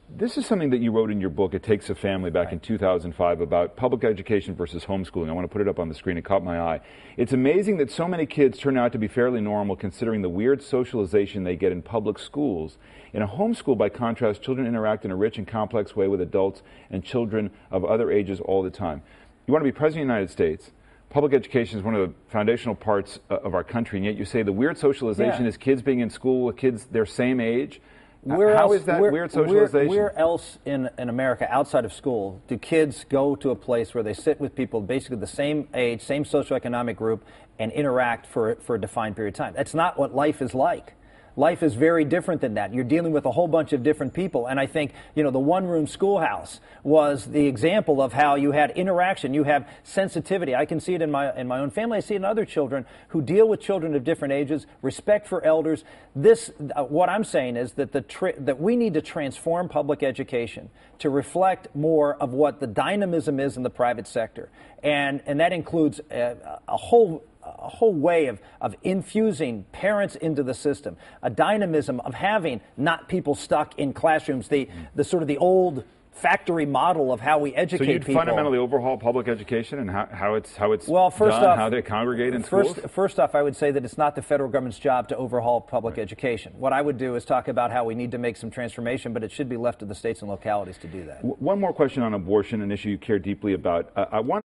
This is something that you wrote in your book, It Takes a Family, back in 2005, about public education versus homeschooling. I want to put it up on the screen. It caught my eye. It's amazing that so many kids turn out to be fairly normal considering the weird socialization they get in public schools. In a homeschool, by contrast, children interact in a rich and complex way with adults and children of other ages all the time. You want to be President of the United States. Public education is one of the foundational parts of our country, and yet you say the weird socialization is kids being in school with kids their same age. How is that weird socialization? Where else in America, outside of school, do kids go to a place where they sit with people basically the same age, same socioeconomic group, and interact for a defined period of time? That's not what life is like. Life is very different than that. You're dealing with a whole bunch of different people. And I think, the one-room schoolhouse was the example of how you had interaction, you have sensitivity. I can see it in my own family. I see it in other children who deal with children of different ages, respect for elders. What I'm saying is that that we need to transform public education to reflect more of what the dynamism is in the private sector. And that includes a whole way of infusing parents into the system, a dynamism of having not people stuck in classrooms, the sort of the old factory model of how we educate people. So you'd fundamentally overhaul public education and how it's well, first done, off, how they congregate in schools? First off, I would say that it's not the federal government's job to overhaul public education. What I would do is talk about how we need to make some transformation, but it should be left to the states and localities to do that. One more question on abortion, an issue you care deeply about. I want